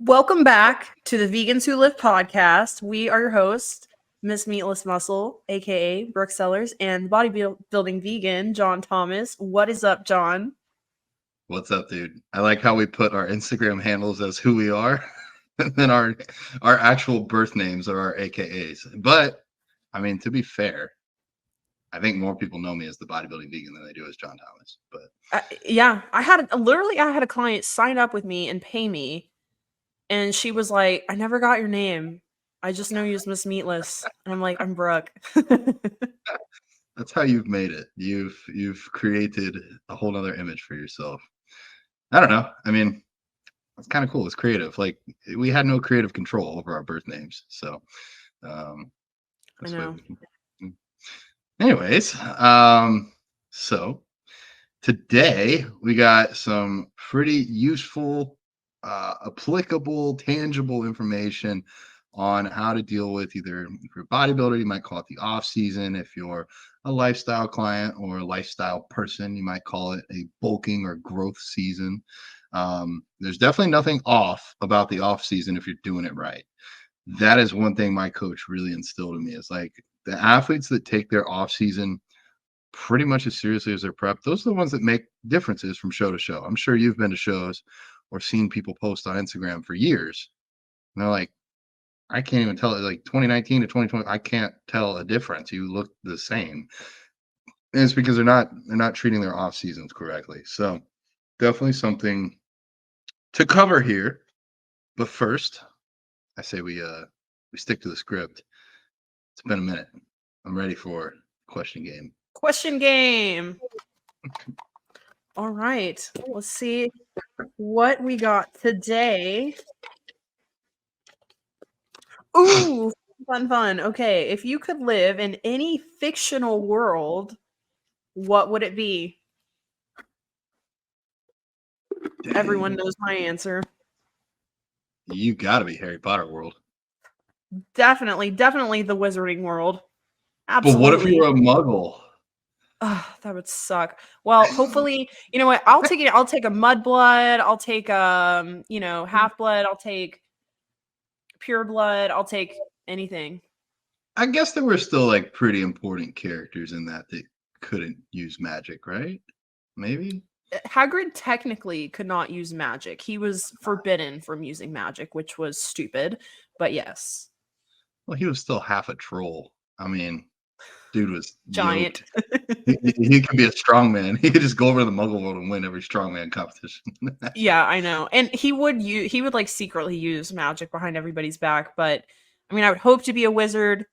Welcome back to the Vegans Who Live podcast. We are your hosts, Miss Meatless Muscle, aka Brooke Sellers, and Bodybuilding Vegan, John Thomas. What is up, John? What's up, dude? I like how we put our Instagram handles as who we are, and then our actual birth names are our AKAs. But I mean, to be fair, I think more people know me as the bodybuilding vegan than they do as John Thomas. But Yeah, I had a client sign up with me and pay me, and she was like, "I never got your name. I just know you as Miss Meatless." And I'm like, "I'm Brooke." that's how you've made it. You've created a whole other image for yourself. I don't know. I mean, it's kind of cool. It's creative. Like we had no creative control over our birth names, so I that's what. know. Anyways, so today we got some pretty useful, applicable, tangible information on how to deal with either if you're a bodybuilder, you might call it the off season. If you're a lifestyle client or a lifestyle person, you might call it a bulking or growth season. There's definitely nothing off about the off season if you're doing it right. That is one thing my coach really instilled in me is like the athletes that take their off season pretty much as seriously as their prep, those are the ones that make differences from show to show. I'm sure you've been to shows or seen people post on Instagram for years. And they're like, I can't even tell it like 2019 to 2020. I can't tell a difference. You look the same. And it's because they're not treating their off seasons correctly. So definitely something to cover here. But first, I say we stick to the script. It's been a minute. I'm ready for question game. Question game. All right. Let's see what we got today. Ooh, fun. Okay, if you could live in any fictional world, what would it be? Everyone knows my answer. You got to be Harry Potter world. Definitely the wizarding world. But what if you Absolutely. were a muggle? That would suck. Well, hopefully, you know what? I'll take it. I'll take a mudblood. I'll take half blood. I'll take pure blood. I'll take anything. I guess there were still like pretty important characters in that couldn't use magic, right? Maybe. Hagrid technically could not use magic. He was forbidden from using magic, which was stupid. But yes, Well, he was still half a troll. I mean, dude was giant. yoked. He could be a strongman. He could just go over to the Muggle world and win every strongman competition. Yeah, I know. And he would like secretly use magic behind everybody's back, but I mean, I would hope to be a wizard.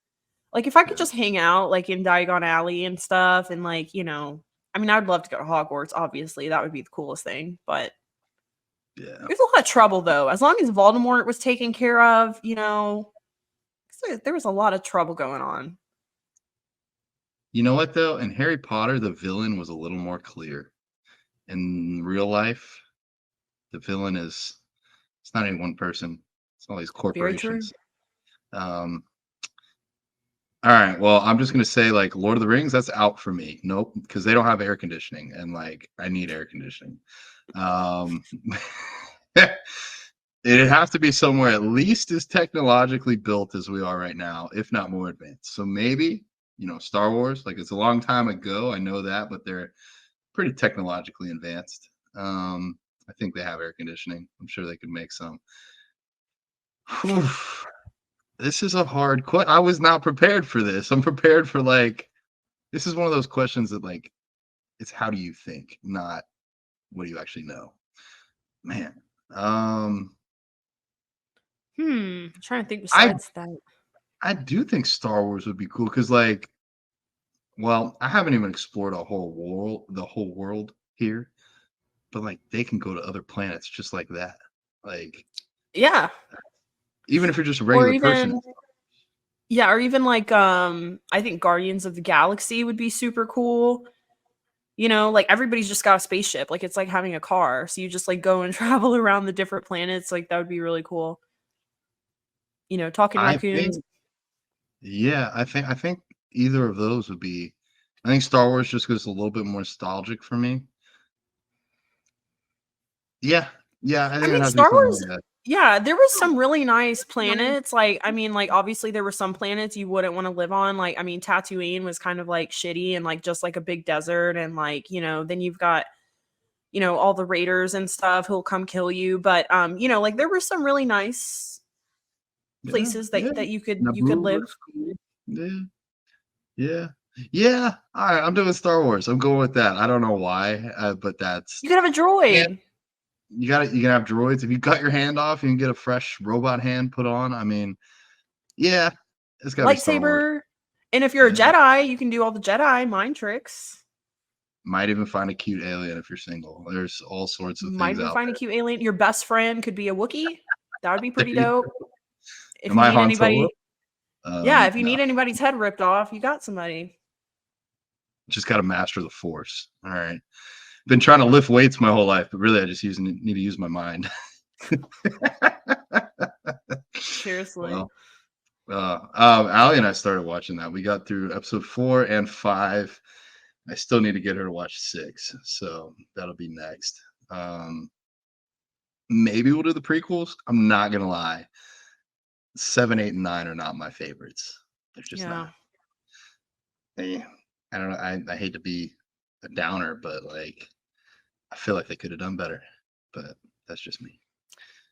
Like if I could just hang out like in Diagon Alley and stuff and like, I mean, I would love to go to Hogwarts, obviously. That would be the coolest thing, but Yeah. there's a lot of trouble though. As long as Voldemort was taken care of, there was a lot of trouble going on. You know what though? In Harry Potter, the villain was a little more clear. In real life, the villain it's not any one person. It's all these Very true. corporations. All right. Well, I'm just gonna say like Lord of the Rings, that's out for me. Nope, because they don't have air conditioning, and like I need air conditioning. It'd have to be somewhere at least as technologically built as we are right now, if not more advanced. So maybe, Star Wars, like it's a long time ago, I know that, but they're pretty technologically advanced. I think they have air conditioning. I'm sure they could make some. This is a hard question. I was not prepared for this. I'm prepared for this is one of those questions that it's how do you think, not what do you actually know. Man. I'm trying to think besides that. I do think Star Wars would be cool because well, I haven't even explored the whole world here, but they can go to other planets just like that. Yeah. Even if you're just a regular person. Yeah, or even I think Guardians of the Galaxy would be super cool. Everybody's just got a spaceship. Like it's like having a car. So you just go and travel around the different planets. Like that would be really cool. Talking raccoons. I think either of those would be. I think Star Wars just goes a little bit more nostalgic for me. Yeah, I think I mean, it has to be Star something Wars. like that. Yeah, there was some really nice planets. Like, I mean, like obviously there were some planets you wouldn't want to live on. Like, I mean, Tatooine was kind of like shitty and like just like a big desert, and like, then you've got, all the raiders and stuff who'll come kill you. But like there were some really nice Yeah, places yeah. that you could Naboo live. looks cool. Yeah, yeah, yeah. All right, I'm doing Star Wars. I'm going with that. I don't know why, but that's You could have a yeah. droid, You can have droids. If you cut your hand off, you can get a fresh robot hand put on. I mean, yeah, it's got to be Star Wars. lightsaber, and if you're a Yeah, Jedi, you can do all the Jedi mind tricks. might even find a cute alien if you're single. There's all sorts of Might things even out find a there. cute alien. Your best friend could be a Wookiee. That would be There pretty you dope. go. If Am you I need Han Solo? anybody, yeah, if you No, need anybody's head ripped off, you got somebody. just got to master the Force. All right. Been trying to lift weights my whole life, but really, I just need to use my mind. Seriously. Well, Allie and I started watching that. We got through episode 4 and 5. I still need to get her to watch 6, so that'll be next. Maybe we'll do the prequels. I'm not gonna lie. 7, 8, and 9 are not my favorites. They're just Yeah. not. I don't know. I hate to be a downer, but like I feel like they could have done better. But that's just me.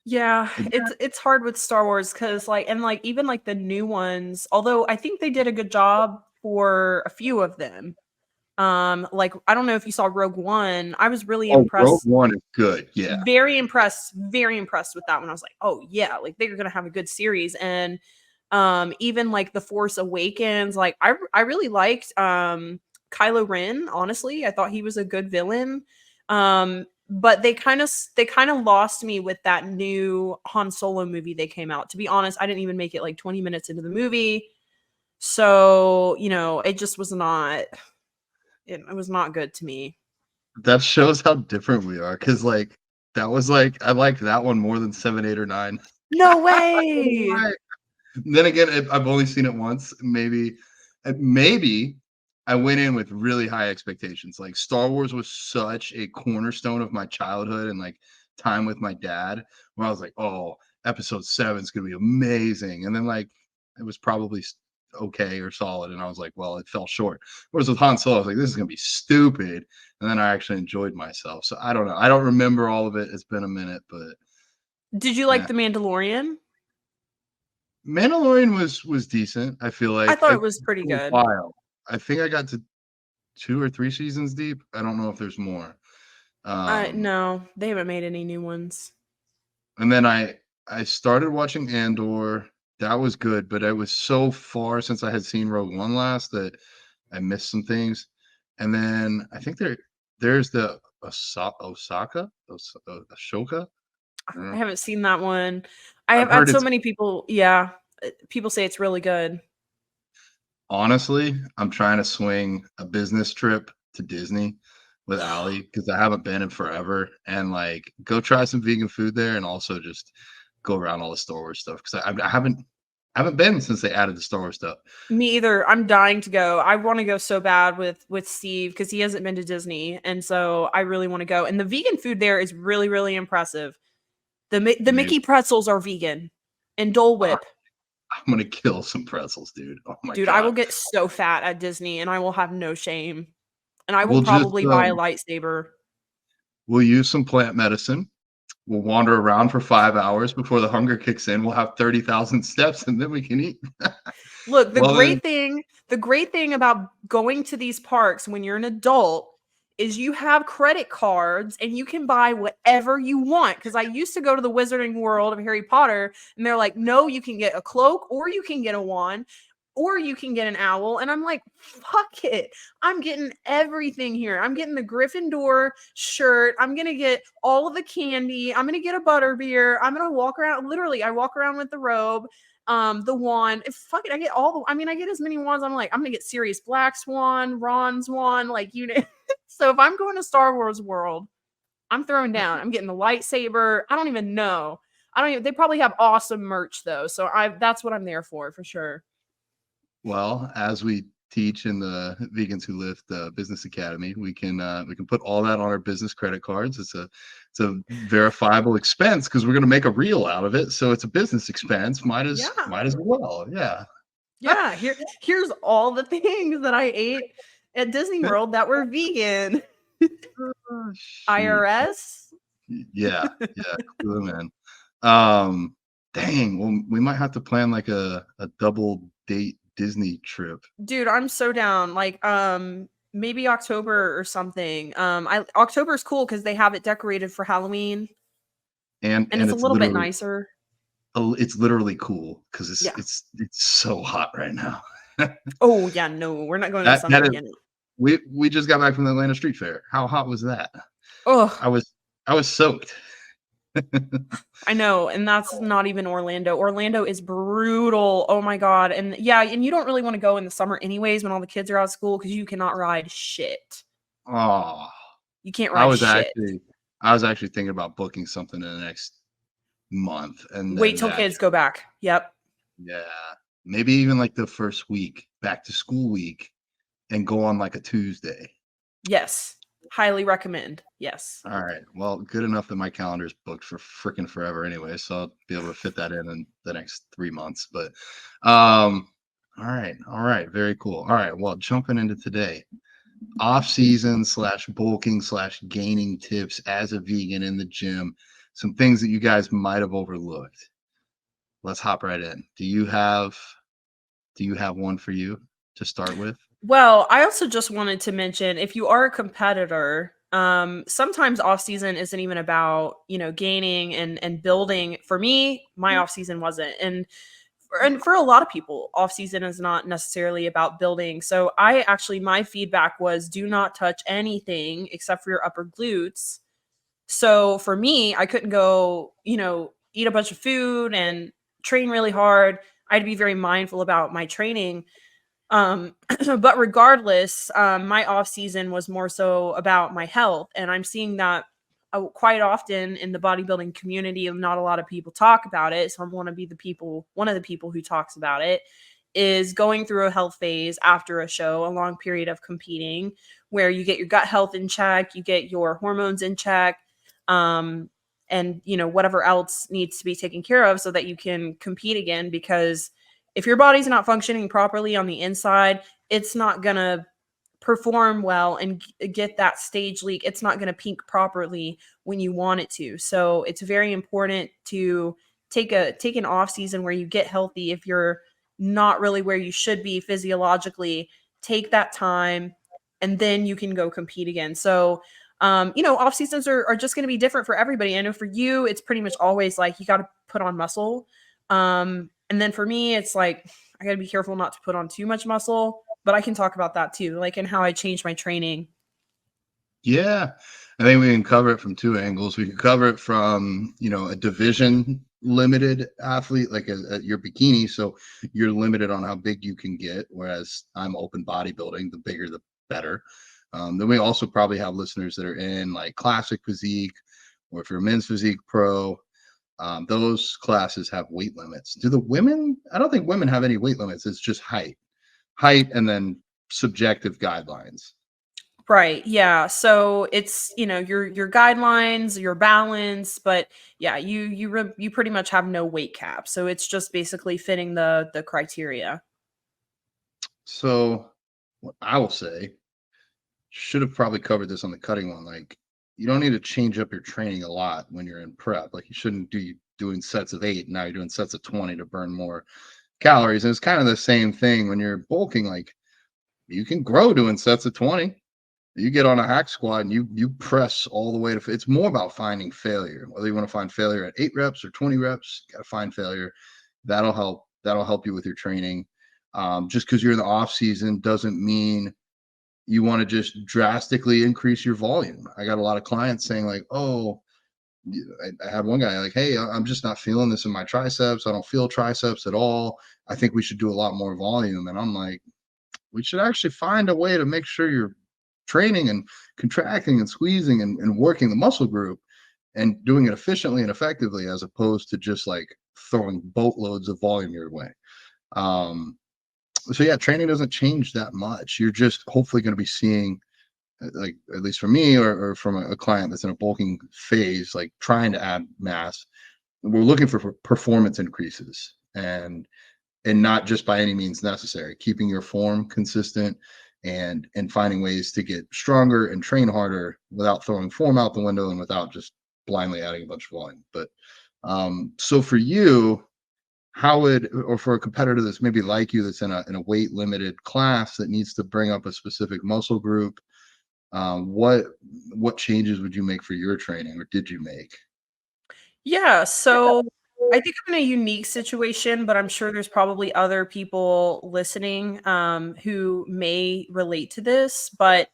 Yeah, it's hard with Star Wars because like and like even like the new ones, although I think they did a good job for a few of them. Like I don't know if you saw Rogue One. I was really Oh, Rogue impressed, One is good. Yeah. very impressed with that one. I was like, oh yeah, like they're gonna have a good series. And even like The Force Awakens, like I really liked Kylo Ren, honestly. I thought he was a good villain. But they kind of lost me with that new Han Solo movie they came out. To be honest, I didn't even make it like 20 minutes into the movie. So, it just was not it was not good to me. That shows how different we are. Cause like that was like I liked that one more than 7, 8, or 9. No I don't know way. why. Then again, I've only seen it once. Maybe I went in with really high expectations. Like Star Wars was such a cornerstone of my childhood and like time with my dad, where I was like, "Oh, episode 7 is gonna be amazing," and then like it was probably okay or solid, and I was like, "Well, it fell short." Whereas with Han Solo, I was like, "This is gonna be stupid," and then I actually enjoyed myself. So I don't know. I don't remember all of it. It's been a minute, but Did you like yeah. The Mandalorian? Mandalorian was decent. I feel I like thought it it was took pretty a good. while. I think I got to 2 or 3 seasons deep. I don't know if there's more. Um, No, they haven't made any new ones. and then I started watching Andor. That was good, but it was so far since I had seen Rogue One last that I missed some things. And then I think there's the Ashoka. I don't I know. haven't seen that one. I I've have had heard so it's many people, yeah, people say it's really good. honestly, I'm trying to swing a business trip to Disney with Allie because I haven't been in forever, and like go try some vegan food there, and also just go around all the Star Wars stuff because I haven't been since they added the Star Wars stuff. Me either. I'm dying to go. I want to go so bad with Steve because he hasn't been to Disney, and so I really want to go. And the vegan food there is really really impressive. The Maybe Mickey pretzels are vegan, and Dole I'm Whip. gonna kill some pretzels, dude. Oh my Dude, I will god. get so fat at Disney, and I will have no shame. And I will We'll just probably buy a lightsaber. we'll use some plant medicine. We'll wander around for 5 hours before the hunger kicks in. We'll have 30,000 steps, and then we can eat. Look, the Well, then, great thing about going to these parks when you're an adult is you have credit cards and you can buy whatever you want. Because I used to go to the Wizarding World of Harry Potter, and they're like, no, you can get a cloak, or you can get a wand, or you can get an owl. And I'm like, fuck it. I'm getting everything here. I'm getting the Gryffindor shirt. I'm gonna get all of the candy. I'm gonna get a butterbeer. I'm gonna walk around. Literally, I walk around with the robe, the wand. If fuck it, I get all the. I mean, I get as many wands. I'm like, I'm gonna get Sirius Black's wand, Ron's wand, like you know. So if I'm going to Star Wars World, I'm throwing down. I'm getting the lightsaber. I don't even know. I don't even. They probably have awesome merch though, so that's what I'm there for sure. well, as we teach in the Vegans Who Lift Business Academy. We can put all that on our business credit cards. It's a verifiable expense because we're going to make a reel out of it. So it's a business expense. Might as well. Yeah. Yeah, here's all the things that I ate at Disney World that were vegan. Oh, shoot. IRS? Yeah. Yeah. Clue them in. Dang. Well, we might have to plan like a double date Disney trip. Dude, I'm so down. Like, maybe October or something. October's cool because they have it decorated for Halloween and And it's a little bit nicer. it's literally cool because Yeah. it's so hot right now. Oh yeah, no, we're not going in the summer That is, again. we just got back from the Atlanta Street Fair. How hot was that? Oh, I was soaked. I know, and that's not even Orlando. Orlando is brutal. Oh my god. And yeah, and you don't really want to go in the summer anyways when all the kids are out of school because you cannot ride shit. Oh, You can't I ride was shit. actually I was actually thinking about booking something in the next month, and Wait then till kids go back. Yep. yeah, maybe even like the first week, back to school week, and go on like a Tuesday. Yes. Highly recommend. Yes. All right. Well, good enough that my calendar is booked for freaking forever anyway, so I'll be able to fit that in the next 3 months. But, all right, all right, very cool. All right, well, jumping into today, off season slash bulking slash gaining tips as a vegan in the gym, some things that you guys might have overlooked. Let's hop right in. Do you have one for you to start with? Well, I also just wanted to mention if you are a competitor, sometimes off season isn't even about, gaining and building. For me, my off season wasn't. And for a lot of people, off season is not necessarily about building. So my feedback was do not touch anything except for your upper glutes. So for me, I couldn't go, eat a bunch of food and train really hard. I had to be very mindful about my training. But regardless, my off season was more so about my health, and I'm seeing that quite often in the bodybuilding community. Not a lot of people talk about it, so I want to be one of the people who talks about it. Is going through a health phase after a show, a long period of competing, where you get your gut health in check, you get your hormones in check, um, and whatever else needs to be taken care of so that you can compete again. Because if your body's not functioning properly on the inside, it's not going to perform well and get that stage leak. It's not going to peak properly when you want it to. So it's very important to take an off season where you get healthy. If you're not really where you should be physiologically, take that time and then you can go compete again. So off seasons are just going to be different for everybody. I know for you, it's pretty much always like you got to put on muscle. And then for me, it's like I got to be careful not to put on too much muscle, but I can talk about that too, like in how I changed my training. Yeah, I think we can cover it from two angles. We can cover it from, a division limited athlete, like your bikini. So you're limited on how big you can get, whereas I'm open bodybuilding, the bigger, the better. Then we also probably have listeners that are in like classic physique, or if you're a men's physique pro, those classes have weight limits. Do the women? I don't think women have any weight limits. It's just height, and then subjective guidelines. Right. Yeah. So it's, your guidelines, your balance, but yeah, you pretty much have no weight cap. So it's just basically fitting the criteria. So what I will say, should have probably covered this on the cutting one. Like, you don't need to change up your training a lot when you're in prep. Like, you shouldn't do doing sets of 8. Now you're doing sets of 20 to burn more calories. And it's kind of the same thing when you're bulking. Like, you can grow doing sets of 20. You get on a hack squat and you press all the way to. It's more about finding failure. Whether you want to find failure at 8 reps or 20 reps, you got to find failure. That'll help. That'll help you with your training. Just because you're in the off season doesn't mean you want to just drastically increase your volume. I got a lot of clients saying like, "Oh, I had one guy like, hey, I'm just not feeling this in my triceps. I don't feel triceps at all. I think we should do a lot more volume." And I'm like, we should actually find a way to make sure you're training and contracting and squeezing and working the muscle group and doing it efficiently and effectively, as opposed to just like throwing boatloads of volume your way. Um, so yeah, training doesn't change that much. You're just hopefully going to be seeing, like at least for me or from a client that's in a bulking phase, like trying to add mass, we're looking for performance increases, and not just by any means necessary, keeping your form consistent and finding ways to get stronger and train harder without throwing form out the window and without just blindly adding a bunch of volume. But so for you, how would, or for a competitor that's maybe like you, that's in a weight limited class that needs to bring up a specific muscle group, what changes would you make for your training, or did you make? Yeah, so I think I'm in a unique situation, but I'm sure there's probably other people listening who may relate to this. But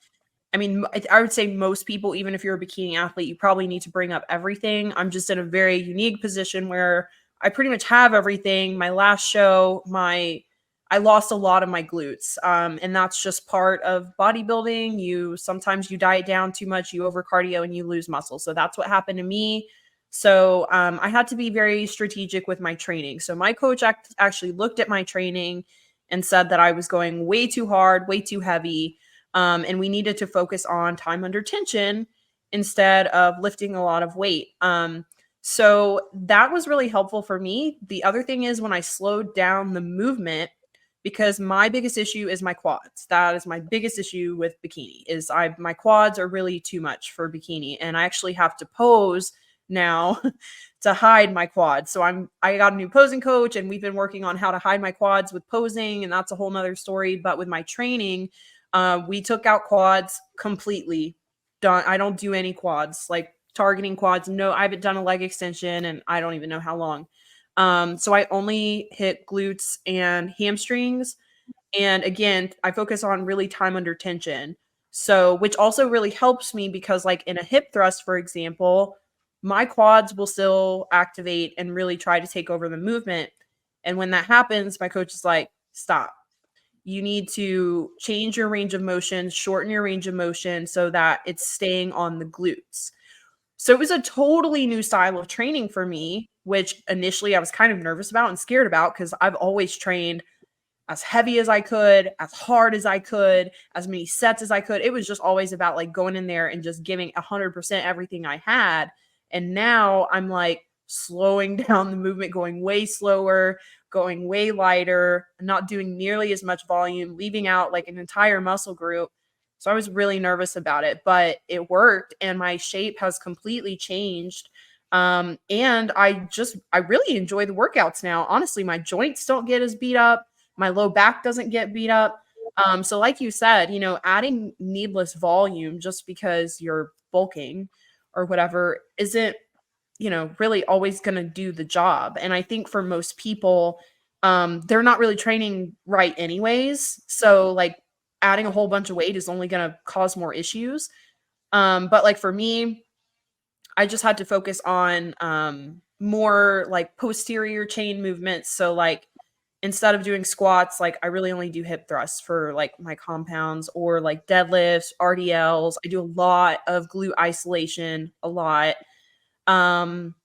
I mean, I would say most people, even if you're a bikini athlete, you probably need to bring up everything. I'm just in a very unique position where I pretty much have everything. My last show, I lost a lot of my glutes, and that's just part of bodybuilding. You sometimes you diet down too much, you over cardio, and you lose muscle. So that's what happened to me. So I had to be very strategic with my training. So my coach actually looked at my training and said that I was going way too hard, way too heavy, and we needed to focus on time under tension instead of lifting a lot of weight. So that was really helpful for me. The other thing is when I slowed down the movement, because my biggest issue is my quads. That is my biggest issue with bikini. Is I my quads are really too much for bikini, and I actually have to pose now to hide my quads. So I got a new posing coach, and we've been working on how to hide my quads with posing, and that's a whole nother story. But with my training, we took out quads completely. Done. I don't do any quads, like targeting quads. No, I haven't done a leg extension, and I don't even know how long. So I only hit glutes and hamstrings. And again, I focus on really time under tension. So, which also really helps me because, like in a hip thrust, for example, my quads will still activate and really try to take over the movement. And when that happens, my coach is like, stop. You need to change your range of motion, shorten your range of motion so that it's staying on the glutes. So it was a totally new style of training for me, which initially I was kind of nervous about and scared about because I've always trained as heavy as I could, as hard as I could, as many sets as I could. It was just always about like going in there and just giving 100% everything I had. And now I'm like slowing down the movement, going way slower, going way lighter, not doing nearly as much volume, leaving out like an entire muscle group. So I was really nervous about it, but it worked and my shape has completely changed. And I really enjoy the workouts now. Honestly, my joints don't get as beat up, my low back doesn't get beat up. So like you said, adding needless volume just because you're bulking or whatever isn't, really always going to do the job. And I think for most people, they're not really training right anyways. So like adding a whole bunch of weight is only going to cause more issues. But like for me, I just had to focus on more like posterior chain movements. So like instead of doing squats, like I really only do hip thrusts for like my compounds or like deadlifts, RDLs. I do a lot of glute isolation, a lot. Um,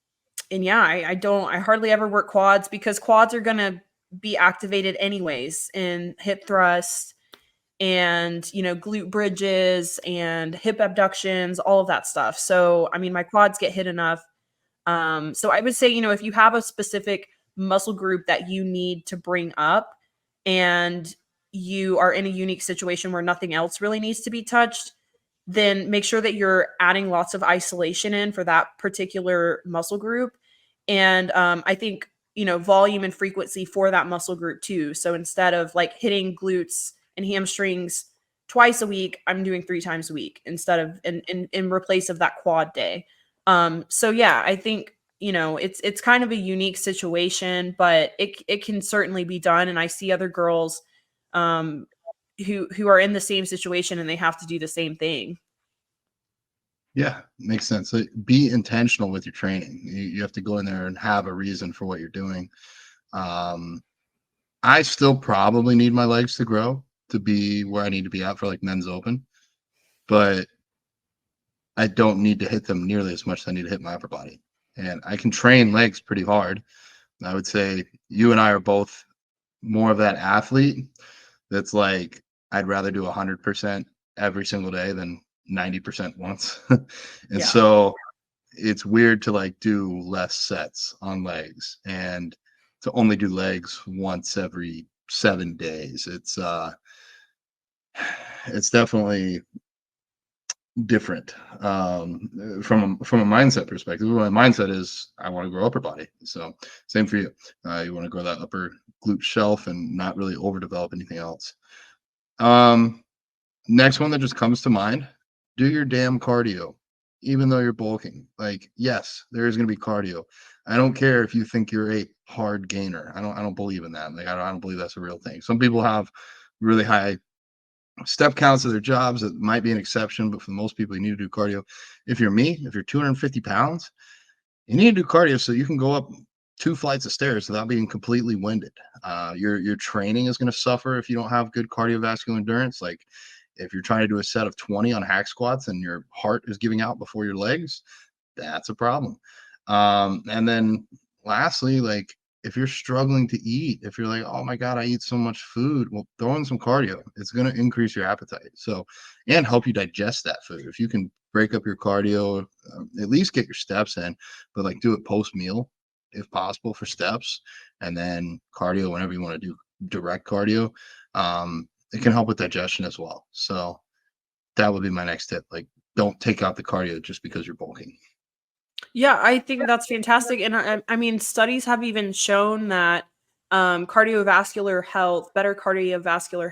and yeah, I hardly ever work quads because quads are gonna be activated anyways in hip thrust and glute bridges and hip abductions, all of that stuff. So I mean, my quads get hit enough. So I would say, if you have a specific muscle group that you need to bring up and you are in a unique situation where nothing else really needs to be touched, then make sure that you're adding lots of isolation in for that particular muscle group. And I think, volume and frequency for that muscle group too. So instead of like hitting glutes and hamstrings twice a week, I'm doing 3 times a week instead of in replace of that quad day. So yeah, I think, it's kind of a unique situation, but it can certainly be done. And I see other girls um who are in the same situation and they have to do the same thing. Yeah, makes sense. Like, be intentional with your training. You have to go in there and have a reason for what you're doing. Um, I still probably need my legs to grow to be where I need to be at for like men's open, but I don't need to hit them nearly as much as I need to hit my upper body. And I can train legs pretty hard. I would say you and I are both more of that athlete that's like, I'd rather do 100% every single day than 90% once. And Yeah. so it's weird to like do less sets on legs and to only do legs once every 7 days. It's definitely different from a mindset perspective. My mindset is I want to grow upper body. So same for you. You want to grow that upper glute shelf and not really overdevelop anything else. Next one that just comes to mind, do your damn cardio, even though you're bulking. Like, yes, there is going to be cardio. I don't care if you think you're a hard gainer. I don't believe in that. Like, I don't believe that's a real thing. Some people have really high step counts of their jobs. That might be an exception, but for most people, you need to do cardio. If you're me, if you're 250 pounds, you need to do cardio so you can go up 2 flights of stairs without being completely winded. Your training is going to suffer if you don't have good cardiovascular endurance. Like if you're trying to do a set of 20 on hack squats and your heart is giving out before your legs, that's a problem. And then lastly, like if you're struggling to eat, if you're like, oh my God, I eat so much food, well, throw in some cardio. It's going to increase your appetite. So, and help you digest that food. If you can break up your cardio, at least get your steps in, but like do it post meal if possible for steps, and then cardio whenever you want to do direct cardio. It can help with digestion as well. So that would be my next tip. Like, don't take out the cardio just because you're bulking. Yeah, I think that's fantastic. And I mean, studies have even shown that cardiovascular health, better cardiovascular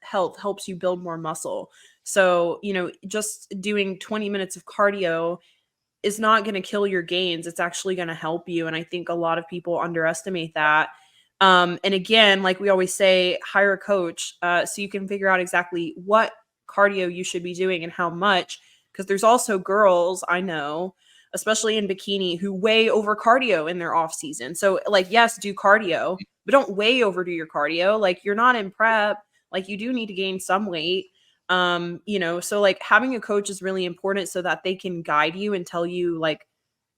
health helps you build more muscle. So, just doing 20 minutes of cardio is not going to kill your gains. It's actually going to help you. And I think a lot of people underestimate that. And again, like we always say, hire a coach so you can figure out exactly what cardio you should be doing and how much. Because there's also girls I know, especially in bikini, who way over cardio in their off season. So, like, yes, do cardio, but don't way overdo your cardio. Like, you're not in prep. Like, you do need to gain some weight. So like having a coach is really important so that they can guide you and tell you like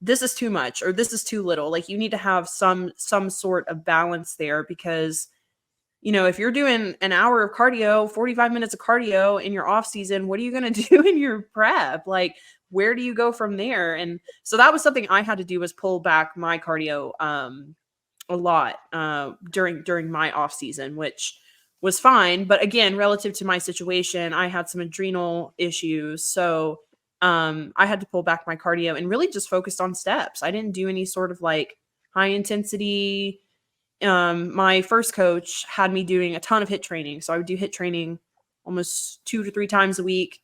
this is too much or this is too little. Like you need to have some sort of balance there because if you're doing an hour of cardio, 45 minutes of cardio in your off season, what are you going to do in your prep? Like where do you go from there? And so that was something I had to do, was pull back my cardio a lot during my off season, which was fine. But again, relative to my situation, I had some adrenal issues. So I had to pull back my cardio and really just focused on steps. I didn't do any sort of like high intensity. My first coach had me doing a ton of HIIT training. So I would do HIIT training almost 2 to 3 times a week.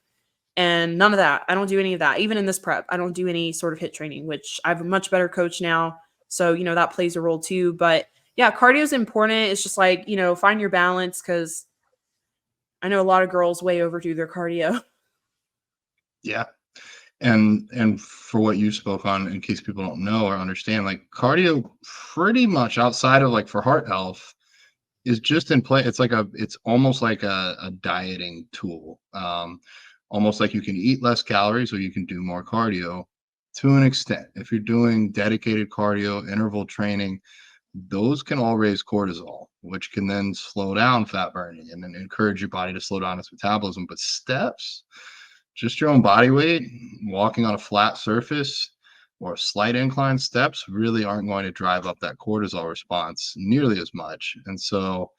And none of that. I don't do any of that. Even in this prep, I don't do any sort of HIIT training, which I have a much better coach now. So, that plays a role too. But yeah, cardio is important. It's just like, find your balance because I know a lot of girls way overdo their cardio. Yeah. And for what you spoke on, in case people don't know or understand, like cardio pretty much outside of like for heart health is just in play. It's almost like a dieting tool. Almost like you can eat less calories or you can do more cardio to an extent. If you're doing dedicated cardio, interval training, those can all raise cortisol, which can then slow down fat burning and then encourage your body to slow down its metabolism. But steps, just your own body weight, walking on a flat surface or slight incline steps really aren't going to drive up that cortisol response nearly as much. And so,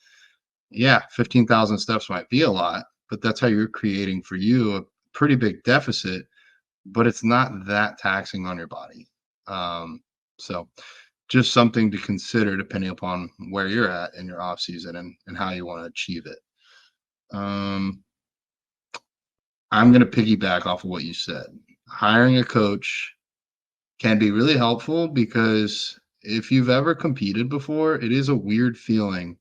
yeah, 15,000 steps might be a lot, but that's how you're creating for you a pretty big deficit, but it's not that taxing on your body. So just something to consider depending upon where you're at in your off season and how you want to achieve it. I'm going to piggyback off of what you said. Hiring a coach can be really helpful because if you've ever competed before, it is a weird feeling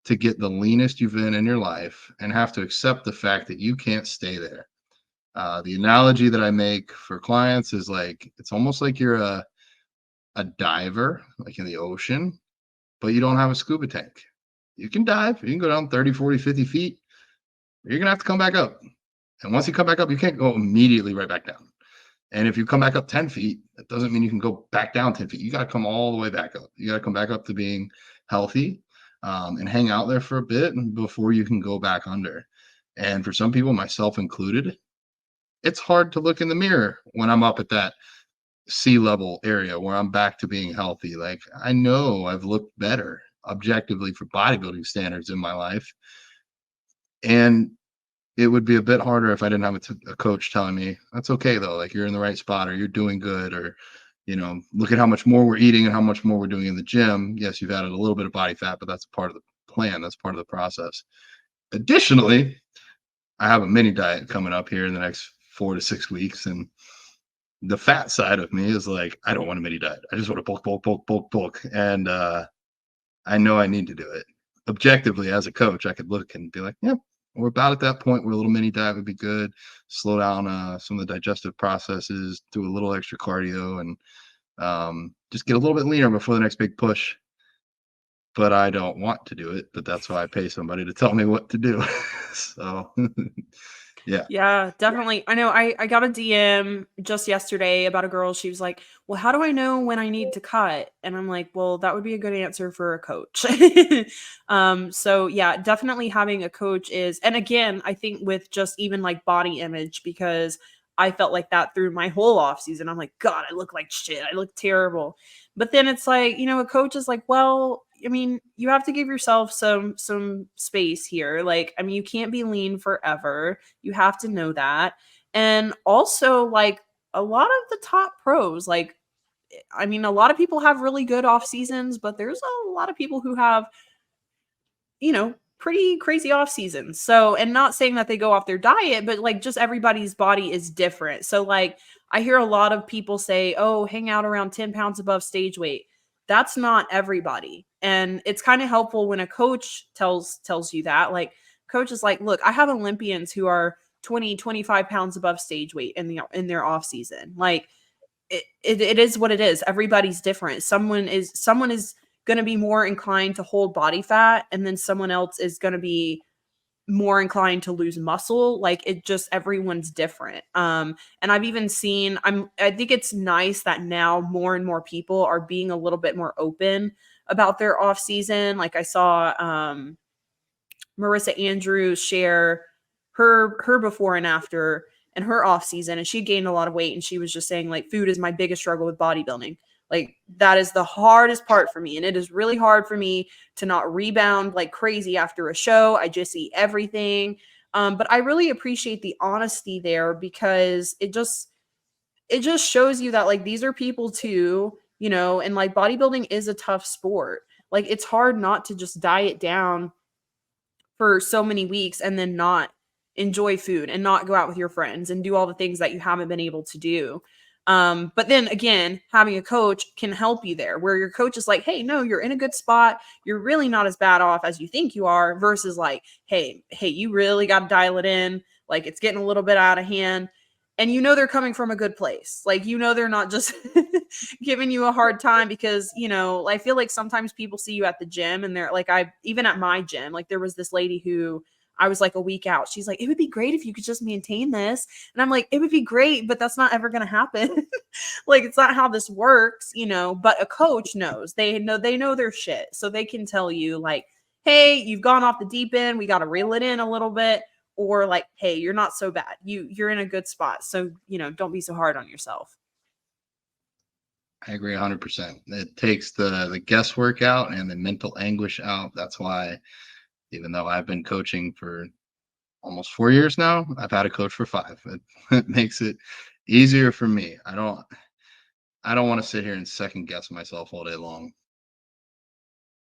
to get the leanest you've been in your life and have to accept the fact that you can't stay there. The analogy that I make for clients is like, it's almost like you're a diver, like in the ocean, but you don't have a scuba tank. You can dive, you can go down 30, 40, 50 feet. You're going to have to come back up. And once you come back up, you can't go immediately right back down. And if you come back up 10 feet, that doesn't mean you can go back down 10 feet. You got to come all the way back up. You got to come back up to being healthy. and hang out there for a bit before you can go back under. And for some people, myself included, it's hard to look in the mirror when I'm up at that sea level area where I'm back to being healthy. Like, I know I've looked better objectively for bodybuilding standards in my life. And it would be a bit harder if I didn't have a coach telling me that's okay though. Like, you're in the right spot, or you're doing good, or look at how much more we're eating and how much more we're doing in the gym. Yes, you've added a little bit of body fat, but that's part of the plan. That's part of the process. Additionally, I have a mini diet coming up here in the next 4 to 6 weeks, and the fat side of me is like, I don't want a mini diet. I just want to bulk, bulk, bulk, bulk, bulk. And I know I need to do it. Objectively, as a coach, I could look and be like, yep, we're about at that point where a little mini diet would be good. Slow down some of the digestive processes, do a little extra cardio, and just get a little bit leaner before the next big push. But I don't want to do it. But that's why I pay somebody to tell me what to do. So, yeah. Yeah, definitely. I know I got a DM just yesterday about a girl. She was like, "Well, how do I know when I need to cut?" And I'm like, "Well, that would be a good answer for a coach." So yeah, definitely having a coach is, and again, I think with just even like body image, because I felt like that through my whole off season. I'm like, God, I look like shit. I look terrible. But then it's like, a coach is like, well, I mean, you have to give yourself some space here. Like, I mean, you can't be lean forever. You have to know that. And also, like, a lot of the top pros, like, I mean, a lot of people have really good off seasons, but there's a lot of people who have, pretty crazy off seasons. So, and not saying that they go off their diet, but like just everybody's body is different. So, like, I hear a lot of people say, oh, hang out around 10 pounds above stage weight. That's not everybody. And it's kind of helpful when a coach tells you that. Like, coach is like, look, I have Olympians who are 20, 25 pounds above stage weight in their off season. Like, it is what it is. Everybody's different. Someone is going to be more inclined to hold body fat, and then someone else is going to be more inclined to lose muscle. Like, it just, everyone's different. And I've even seen, I think it's nice that now more and more people are being a little bit more open about their off season. Like, I saw Marissa Andrews share her before and after and her off season, and she gained a lot of weight, and she was just saying, like, food is my biggest struggle with bodybuilding. Like, that is the hardest part for me, and it is really hard for me to not rebound like crazy after a show. I just eat everything. But I really appreciate the honesty there, because it just shows you that, like, these are people too, and like bodybuilding is a tough sport. Like, it's hard not to just diet down for so many weeks and then not enjoy food and not go out with your friends and do all the things that you haven't been able to do. But then again, having a coach can help you there, where your coach is like, hey, no, you're in a good spot. You're really not as bad off as you think you are, versus like, hey, you really got to dial it in. Like, it's getting a little bit out of hand. And they're coming from a good place. Like, they're not just giving you a hard time, because, I feel like sometimes people see you at the gym and they're like, even at my gym, like, there was this lady who I was like a week out. She's like, it would be great if you could just maintain this. And I'm like, it would be great, but that's not ever going to happen. Like, it's not how this works, but a coach knows. They know their shit. So they can tell you, like, hey, you've gone off the deep end. We got to reel it in a little bit. Or like, hey, you're not so bad. You're in a good spot. So, don't be so hard on yourself. I agree 100%. It takes the guesswork out and the mental anguish out. That's why, even though I've been coaching for almost 4 years now, I've had a coach for 5. It makes it easier for me. I don't want to sit here and second guess myself all day long,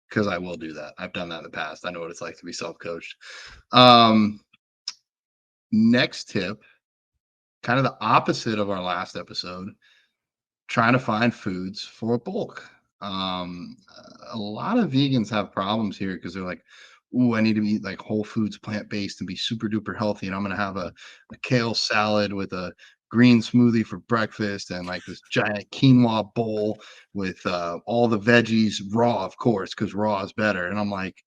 because I will do that. I've done that in the past. I know what it's like to be self-coached. Next tip, kind of the opposite of our last episode, trying to find foods for bulk. A lot of vegans have problems here because they're like, "Ooh, I need to eat like whole foods, plant-based, and be super duper healthy, and I'm gonna have a kale salad with a green smoothie for breakfast, and like this giant quinoa bowl with all the veggies raw, of course, because raw is better." And I'm like,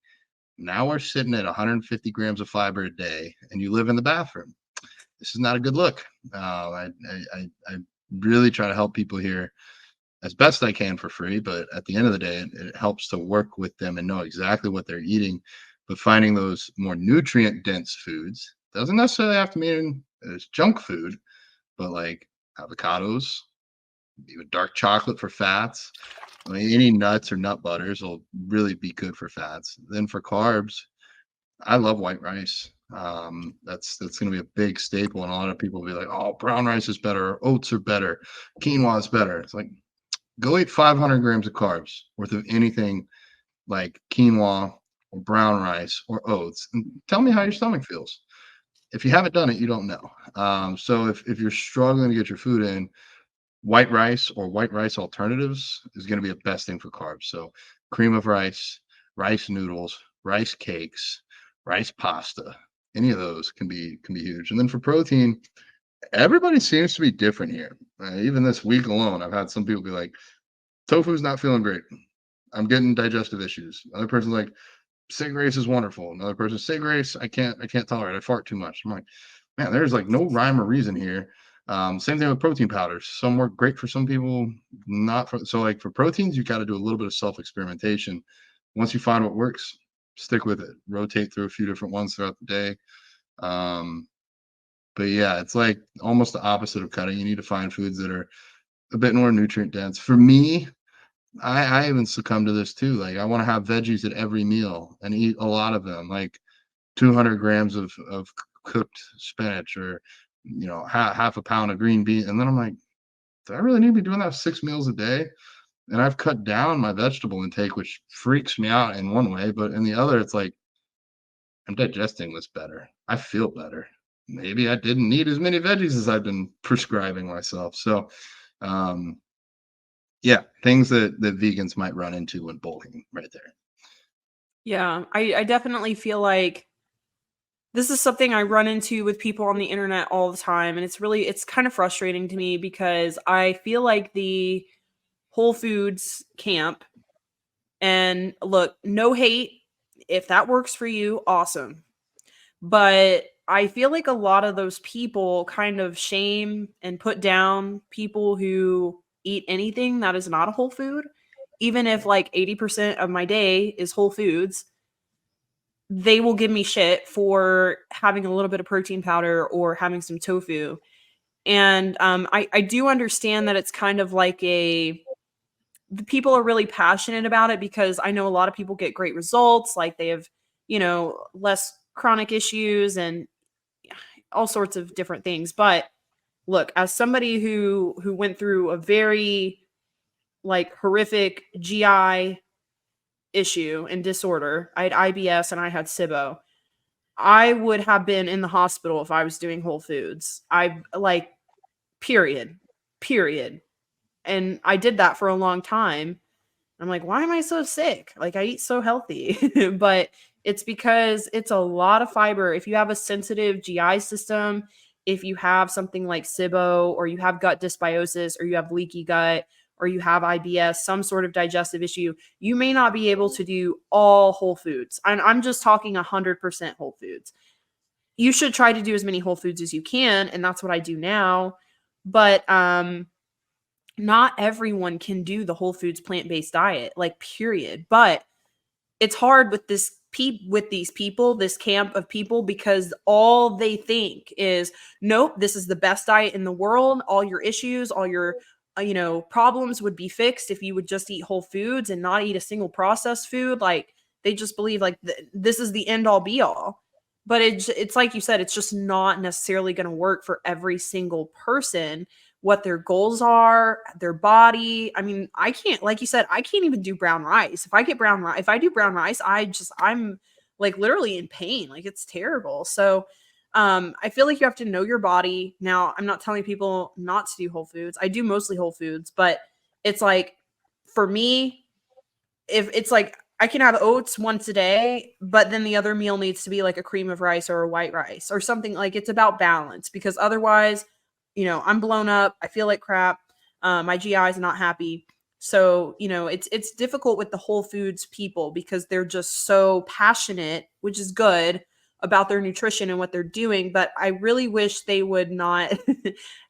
now we're sitting at 150 grams of fiber a day, and you live in the bathroom. This is not a good look. I really try to help people here as best I can for free. But at the end of the day, it helps to work with them and know exactly what they're eating. But finding those more nutrient dense foods doesn't necessarily have to mean it's junk food, but like avocados, even dark chocolate for fats. I mean, any nuts or nut butters will really be good for fats. Then for carbs, I love white rice. That's going to be a big staple, and a lot of people will be like, "Oh, brown rice is better, or oats are better, quinoa is better." It's like, go eat 500 grams of carbs worth of anything like quinoa or brown rice or oats, and tell me how your stomach feels. If you haven't done it, you don't know. So if you're struggling to get your food in, white rice or white rice alternatives is going to be the best thing for carbs. So cream of rice, rice noodles, rice cakes, rice pasta, any of those can be huge. And then for protein, everybody seems to be different here. Even this week alone, I've had some people be like, tofu's not feeling great. I'm getting digestive issues. Another person's like, sig race is wonderful. Another person, sig race, I can't tolerate. I fart too much. I'm like, man, there's like no rhyme or reason here. Same thing with protein powders. Some work great for some people, not for. So like for proteins, you got to do a little bit of self experimentation. Once you find what works, stick with it. Rotate through a few different ones throughout the day. Um, but yeah, it's like almost the opposite of cutting. You need to find foods that are a bit more nutrient dense. For me, I even succumb to this too. Like I want to have veggies at every meal and eat a lot of them, like 200 grams of cooked spinach, or half a pound of green bean. And then I'm like, do I really need to be doing that 6 meals a day? And I've cut down my vegetable intake, which freaks me out in one way, but in the other, it's like I'm digesting this better. I feel better. Maybe I didn't need as many veggies as I've been prescribing myself. So um yeah, things that vegans might run into when bulking right there. Yeah, I definitely feel like this is something I run into with people on the internet all the time, and it's kind of frustrating to me because I feel like the Whole Foods camp, and look, no hate, if that works for you, awesome. But I feel like a lot of those people kind of shame and put down people who eat anything that is not a whole food. Even if like 80% of my day is whole foods, they will give me shit for having a little bit of protein powder or having some tofu. And I do understand that it's kind of like the people are really passionate about it because I know a lot of people get great results. Like they have, less chronic issues and all sorts of different things. But look, as somebody who went through a very like horrific GI issue and disorder, I had IBS and I had SIBO. I would have been in the hospital if I was doing Whole Foods. I like period. Period. And I did that for a long time. I'm like, why am I so sick? Like I eat so healthy. But it's because it's a lot of fiber. If you have a sensitive GI system, if you have something like SIBO or you have gut dysbiosis or you have leaky gut or you have IBS, some sort of digestive issue, you may not be able to do all whole foods. And I'm just talking 100% whole foods. You should try to do as many whole foods as you can, and that's what I do now. But not everyone can do the whole foods plant-based diet, like period. But it's hard with with these people, this camp of people, because all they think is, nope, this is the best diet in the world. All your issues, all your problems would be fixed if you would just eat whole foods and not eat a single processed food. Like they just believe like this is the end all be all. But it's like you said, it's just not necessarily going to work for every single person, what their goals are, their body. I mean, I can't, like you said, I can't even do brown rice. If I do brown rice, I'm like literally in pain. Like it's terrible. So I feel like you have to know your body. Now, I'm not telling people not to do whole foods. I do mostly whole foods, but it's like for me, if it's like I can have oats once a day, but then the other meal needs to be like a cream of rice or a white rice or something. Like it's about balance, because otherwise, I'm blown up. I feel like crap. My GI is not happy. So, it's difficult with the Whole Foods people because they're just so passionate, which is good, about their nutrition and what they're doing. But I really wish they would not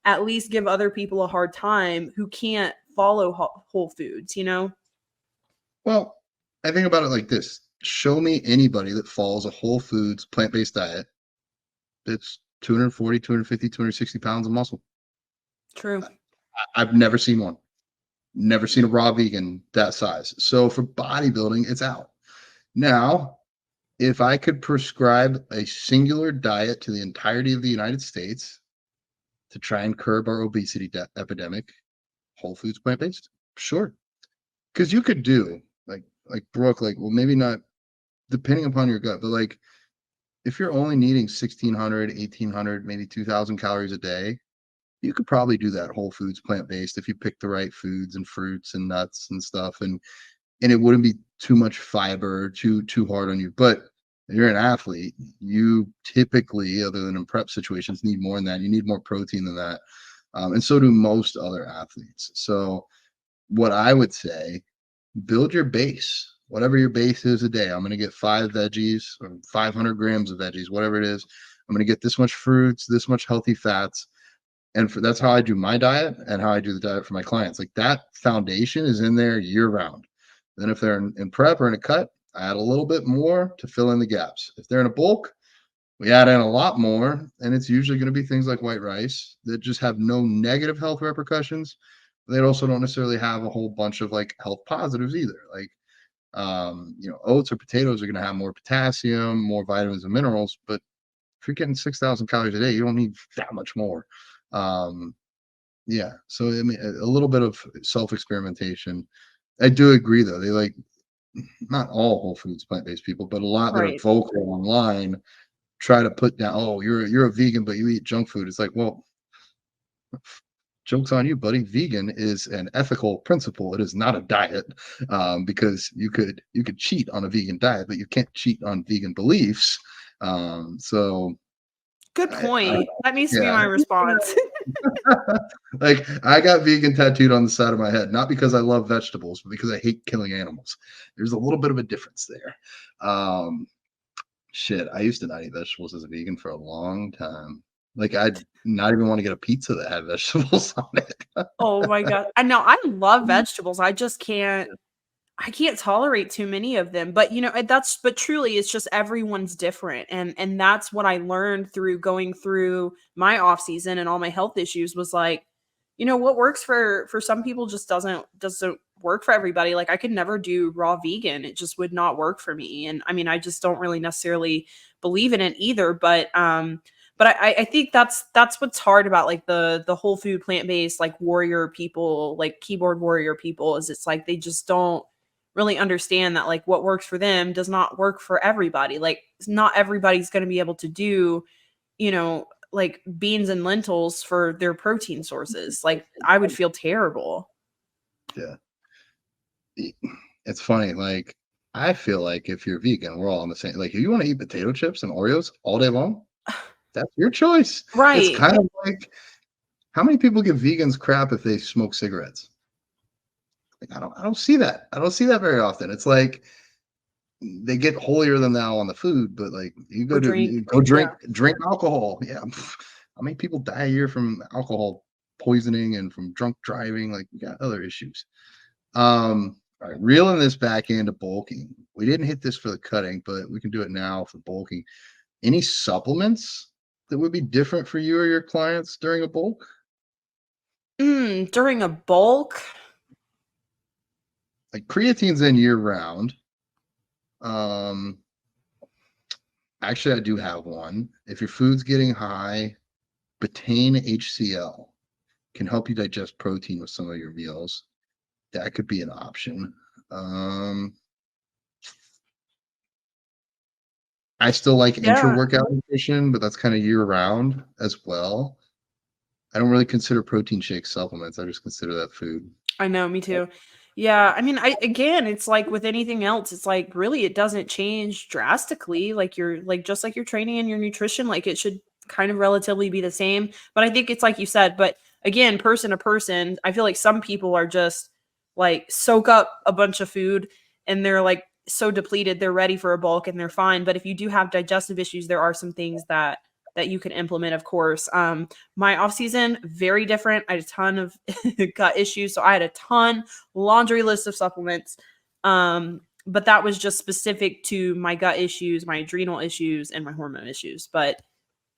at least give other people a hard time who can't follow Whole Foods, you know? Well, I think about it like this. Show me anybody that follows a whole foods plant-based diet that's 240, 250, 260 pounds of muscle. True. I've never seen one. Never seen a raw vegan that size. So for bodybuilding, it's out. Now, if I could prescribe a singular diet to the entirety of the United States to try and curb our obesity epidemic, whole foods plant-based, sure. Because you could do like Brooke, like, well, maybe not depending upon your gut, but like if you're only needing 1600, 1800, maybe 2000 calories a day, you could probably do that whole foods plant-based if you pick the right foods and fruits and nuts and stuff, and it wouldn't be too much fiber, too hard on you. But if you're an athlete, you typically, other than in prep situations, need more than that. You need more protein than that, and so do most other athletes. So what I would say, build your base. Whatever your base is a day, I'm going to get 5 veggies or 500 grams of veggies, whatever it is. I'm going to get this much fruits, this much healthy fats. And that's how I do my diet and how I do the diet for my clients. Like that foundation is in there year round. Then if they're in prep or in a cut, I add a little bit more to fill in the gaps. If they're in a bulk, we add in a lot more. And it's usually going to be things like white rice that just have no negative health repercussions. They also don't necessarily have a whole bunch of like health positives either. Like oats or potatoes are going to have more potassium, more vitamins and minerals, but if you're getting 6,000 calories a day, you don't need that much more. Yeah. So I mean, a little bit of self-experimentation. I do agree though. They like not all whole foods plant-based people, but a lot that are Right. vocal online try to put down, oh, you're a vegan, but you eat junk food. It's like, well, joke's on you, buddy. Vegan is an ethical principle. It is not a diet, because you could cheat on a vegan diet, but you can't cheat on vegan beliefs. So Good I point. That needs to be yeah, my response. like I got vegan tattooed on the side of my head, not because I love vegetables, but because I hate killing animals. There's a little bit of a difference there. Um, Shit, I used to not eat vegetables as a vegan for a long time. Like I'd not even want to get a pizza that had vegetables on it. Oh my god. I know I love vegetables. I can't tolerate too many of them. But but truly it's just everyone's different. And that's what I learned through going through my off season and all my health issues was like, what works for some people just doesn't work for everybody. Like I could never do raw vegan. It just would not work for me. And I mean, I just don't really necessarily believe in it either. But I think that's what's hard about like the whole food plant-based like warrior people, like keyboard warrior people, is it's like they just don't really understand that like what works for them does not work for everybody. Like not everybody's going to be able to do, like beans and lentils for their protein sources. Like I would feel terrible. Yeah. It's funny, like I feel like if you're vegan, we're all on the same. Like, if you want to eat potato chips and Oreos all day long, that's your choice. It's Right. kind of like how many people give vegans crap if they smoke cigarettes? Like, I don't see that. I don't see that very often. It's like they get holier than thou on the food, but like you Or go to drink. you go Yeah. drink alcohol. Yeah, how many people die a year from alcohol poisoning and from drunk driving? Like we got other issues. All right, reeling this back into bulking. We didn't hit this for the cutting, but we can do it now for bulking. Any supplements that would be different for you or your clients during a bulk? During a bulk. Like creatine's in year round. Um, Actually, I do have one. If your food's getting high, betaine HCl can help you digest protein with some of your meals. That could be an option. Um, I still like Yeah. intra-workout nutrition, but that's kind of year round as well. I don't really consider protein shakes supplements. I just consider that food. I know, me too. Yeah, I mean, again, it's like with anything else, it's like really it doesn't change drastically. Like you're like just like your training and your nutrition, like it should kind of relatively be the same. But I think it's like you said, but again, person to person, I feel like some people are just like soak up a bunch of food and they're like so depleted, they're ready for a bulk and they're fine. But if you do have digestive issues, there are some things that that you can implement, of course. My off season, very different. I had a ton of gut issues. So I had a laundry list of supplements. But that was just specific to my gut issues, my adrenal issues, and my hormone issues. But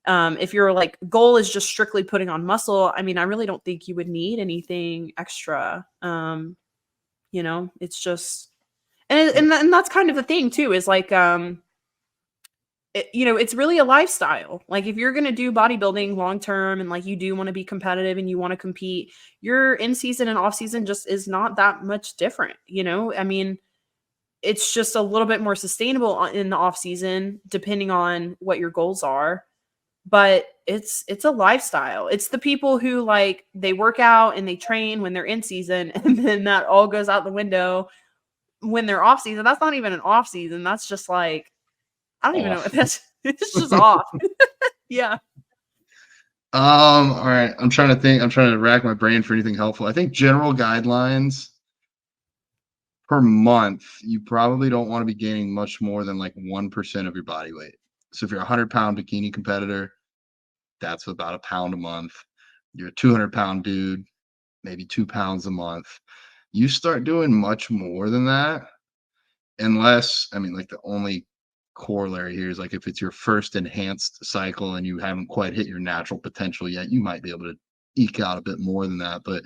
if your like goal is just strictly putting on muscle, I mean, I really don't think you would need anything extra. It's just, and that's kind of the thing too, is like, it's really a lifestyle. Like if you're going to do bodybuilding long term and like you do want to be competitive and you want to compete, your in season and off season just is not that much different. I mean, it's just a little bit more sustainable in the off season, depending on what your goals are. But it's a lifestyle. It's the people who like they work out and they train when they're in season, and then that all goes out the window when they're off season. That's not even an off season. That's just like, I don't even know. Off. It's just off. Yeah. All right. I'm trying to think. I'm trying to rack my brain for anything helpful. I think general guidelines per month, you probably don't want to be gaining much more than like 1% of your body weight. So if you're a 100-pound bikini competitor, that's about a pound a month. You're a 200-pound dude, maybe 2 pounds a month. You start doing much more than that, unless, I mean, like the only corollary here is like if it's your first enhanced cycle and you haven't quite hit your natural potential yet, you might be able to eke out a bit more than that. But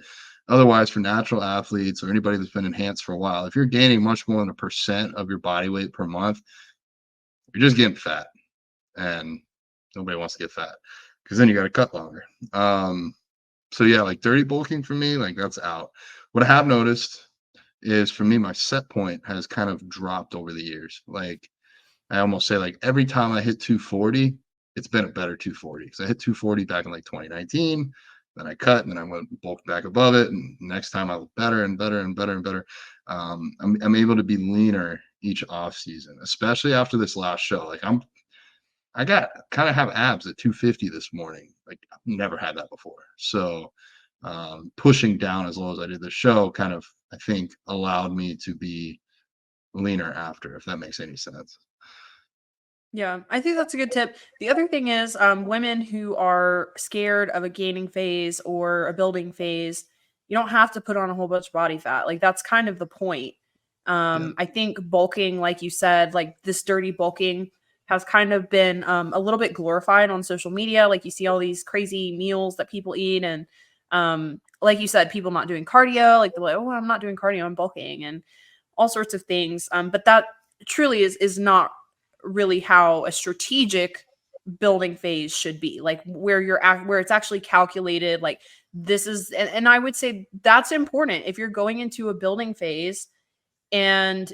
otherwise, for natural athletes or anybody that's been enhanced for a while, if you're gaining much more than 1% of your body weight per month, you're just getting fat, and nobody wants to get fat because then you got to cut longer. So yeah, like dirty bulking for me, like that's out. What I have noticed is for me, my set point has kind of dropped over the years. Like I almost say like every time I hit 240, it's been a better 240. Because I hit 240 back in like 2019, then I cut, and then I went bulked back above it. And next time I look better and better and better and better. I'm able to be leaner each off season, especially after this last show. Like I got kind of have abs at 250 this morning. Like I've never had that before. So pushing down as low as I did the show kind of, I think, allowed me to be leaner after, if that makes any sense. Yeah, I think that's a good tip. The other thing is, women who are scared of a gaining phase or a building phase, you don't have to put on a whole bunch of body fat. Like that's kind of the point. Yeah. I think bulking, like you said, like this dirty bulking has kind of been a little bit glorified on social media. Like you see all these crazy meals that people eat, and like you said, people not doing cardio. Like they're like, "Oh, I'm not doing cardio, I'm bulking," and all sorts of things. But that truly is not really how a strategic building phase should be, like where where it's actually calculated, like this is, and I would say that's important if you're going into a building phase and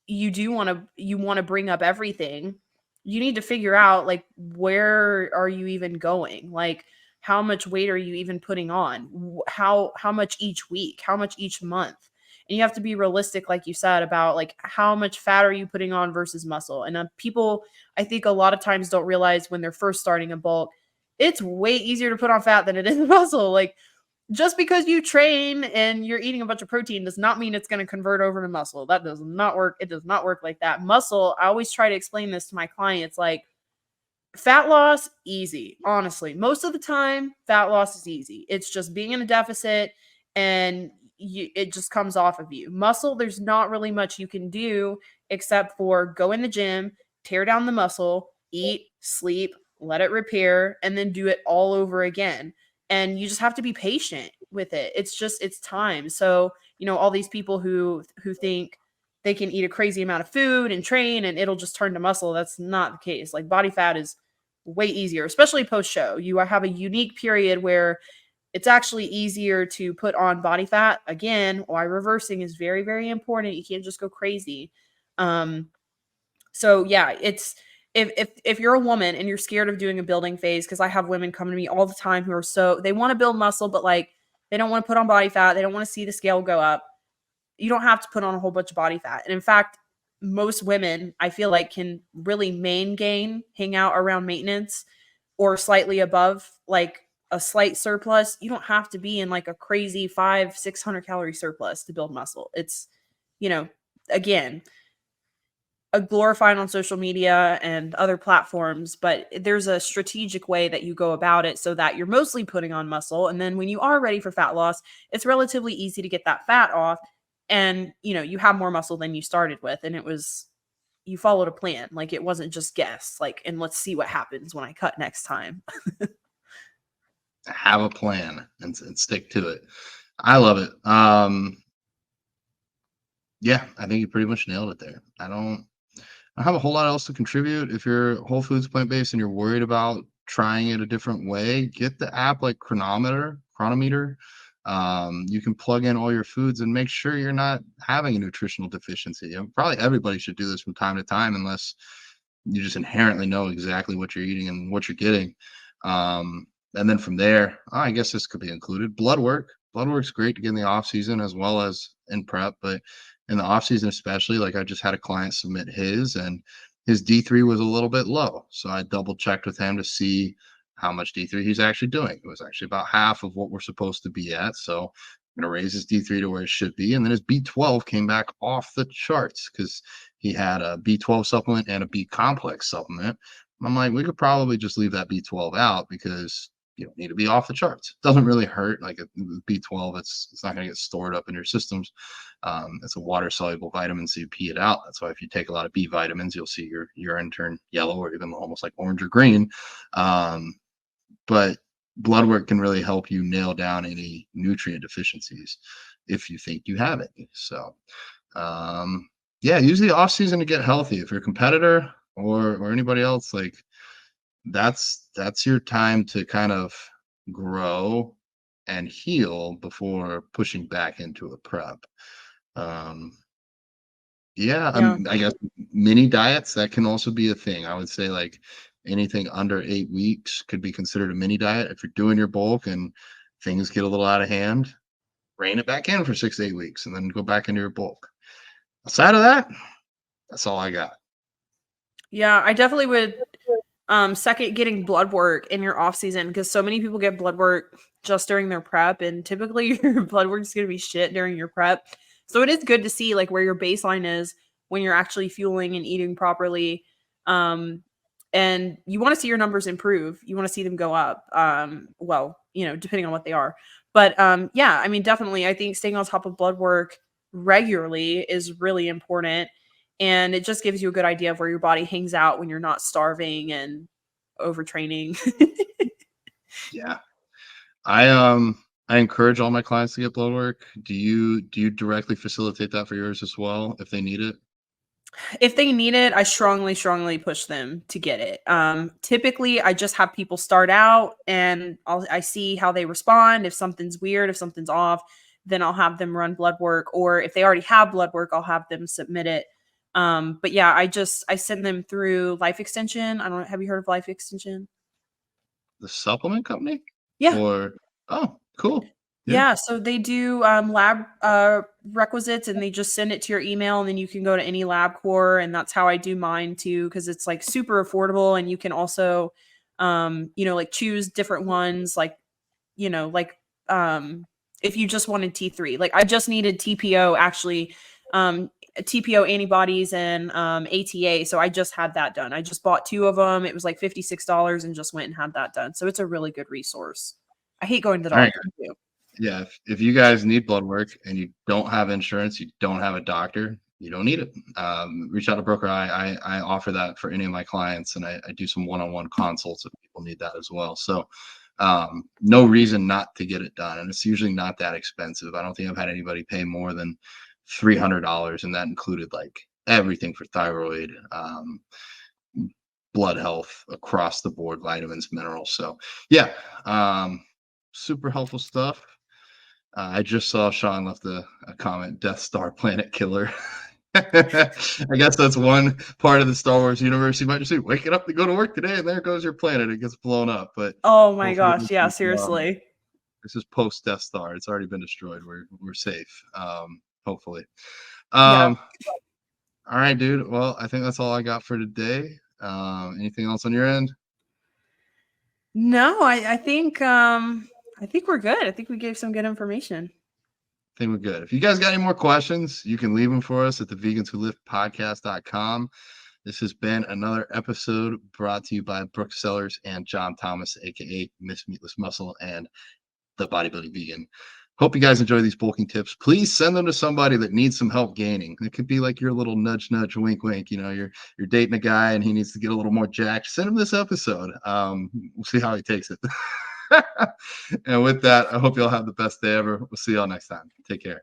you want to bring up everything. You need to figure out like where are you even going, like how much weight are you even putting on, how much each week, how much each month. And you have to be realistic, like you said, about like how much fat are you putting on versus muscle. And people, I think, a lot of times don't realize when they're first starting a bulk, it's way easier to put on fat than it is muscle. Like just because you train and you're eating a bunch of protein does not mean it's going to convert over to muscle. That does not work. It does not work like that. Muscle, I always try to explain this to my clients, like fat loss, easy. Honestly, most of the time, fat loss is easy. It's just being in a deficit and it just comes off of you. Muscle, there's not really much you can do except for go in the gym, tear down the muscle, eat, sleep, let it repair, and then do it all over again. And you just have to be patient with it. It's time. So, all these people who think they can eat a crazy amount of food and train and it'll just turn to muscle. That's not the case. Like body fat is way easier, especially post show. You have a unique period where it's actually easier to put on body fat. Again, why reversing is very, very important. You can't just go crazy. So yeah, it's if you're a woman and you're scared of doing a building phase, because I have women come to me all the time who are they want to build muscle, but like they don't want to put on body fat. They don't want to see the scale go up. You don't have to put on a whole bunch of body fat. And in fact, most women, I feel like, can really main gain, hang out around maintenance or slightly above, like a slight surplus. You don't have to be in like a crazy 500-600 calorie surplus to build muscle. It's, you know, again, glorified on social media and other platforms, but there's a strategic way that you go about it so that you're mostly putting on muscle. And then when you are ready for fat loss, it's relatively easy to get that fat off. And, you have more muscle than you started with. And you followed a plan. Like it wasn't just guess, like, and let's see what happens when I cut next time. Have a plan and stick to it. I love it. Yeah, I think you pretty much nailed it there. I have a whole lot else to contribute. If you're whole foods plant-based and you're worried about trying it a different way, get the app like Chronometer. You can plug in all your foods and make sure you're not having a nutritional deficiency. And probably everybody should do this from time to time, unless you just inherently know exactly what you're eating and what you're getting. And then from there, I guess this could be included. Blood work. Blood work's great to get in the off season as well as in prep, but in the off season especially, like I just had a client submit his, and his D3 was a little bit low. So I double checked with him to see how much D3 he's actually doing. It was actually about half of what we're supposed to be at. So I'm going to raise his D3 to where it should be. And then his B12 came back off the charts because he had a B12 supplement and a B complex supplement. I'm like, we could probably just leave that B12 out because you don't need to be off the charts. It doesn't really hurt. Like B12, it's not going to get stored up in your systems. It's a water soluble vitamin, so you pee it out. That's why if you take a lot of B vitamins, you'll see your urine turn yellow or even almost like orange or green. But blood work can really help you nail down any nutrient deficiencies if you think you have any. So, yeah, use the off season to get healthy. If you're a competitor or anybody else, like that's your time to kind of grow and heal before pushing back into a prep. Yeah, Yeah. I guess mini diets, that can also be a thing. I would say like anything under 8 weeks could be considered a mini diet. If you're doing your bulk and things get a little out of hand, rein it back in for 6 to 8 weeks and then go back into your bulk. Aside of that, that's all I got. Yeah, I definitely would second getting blood work in your off season because so many people get blood work just during their prep, and typically your blood work is going to be shit during your prep. So it is good to see like where your baseline is when you're actually fueling and eating properly. And you want to see your numbers improve. You want to see them go up. Well, depending on what they are. But yeah, I mean, definitely, I think staying on top of blood work regularly is really important, and it just gives you a good idea of where your body hangs out when you're not starving and overtraining. Yeah. I encourage all my clients to get blood work. Do you directly facilitate that for yours as well if they need it? If they need it, I strongly, strongly push them to get it. Typically, I just have people start out and I see how they respond. If something's weird, if something's off, then I'll have them run blood work. Or if they already have blood work, I'll have them submit it. But yeah, I send them through Life Extension. I don't have you heard of Life Extension? The supplement company? Yeah. Or oh, cool. Yeah. Yeah, so they do lab requisites and they just send it to your email and then you can go to any lab core, and that's how I do mine too because it's like super affordable, and you can also like choose different ones like like if you just wanted T3. Like I just needed TPO actually, TPO antibodies and ATA, so I just had that done. I just bought 2 of them. It was like $56 and just went and had that done. So it's a really good resource. I hate going to the All right. doctor too. Yeah, if you guys need blood work and you don't have insurance, you don't have a doctor, you don't need it. Reach out to broker. I offer that for any of my clients, and I do some one-on-one consults if people need that as well. So no reason not to get it done, and it's usually not that expensive. I don't think I've had anybody pay more than $300, and that included like everything for thyroid, blood health across the board, vitamins, minerals. So yeah, super helpful stuff. I just saw Sean left a comment, Death Star planet killer. I guess that's one part of the Star Wars universe. You might just say, waking up to go to work today, and there goes your planet. It gets blown up. But Oh my hopefully gosh, yeah, seriously. this is post Death Star. It's already been destroyed. We're safe. Hopefully. Yeah. All right, dude. Well, I think that's all I got for today. Anything else on your end? No, I think we're good. I think we gave some good information. I think we're good. If you guys got any more questions, you can leave them for us at the veganswholiftpodcast.com. This has been another episode brought to you by Brooke Sellers and John Thomas, aka Miss Meatless Muscle and the Bodybuilding Vegan. Hope you guys enjoy these bulking tips. Please send them to somebody that needs some help gaining. It could be like your little nudge, wink, wink. You know, you're dating a guy and he needs to get a little more jacked. Send him this episode. We'll see how he takes it. And with that, I hope y'all have the best day ever. We'll see y'all next time. Take care.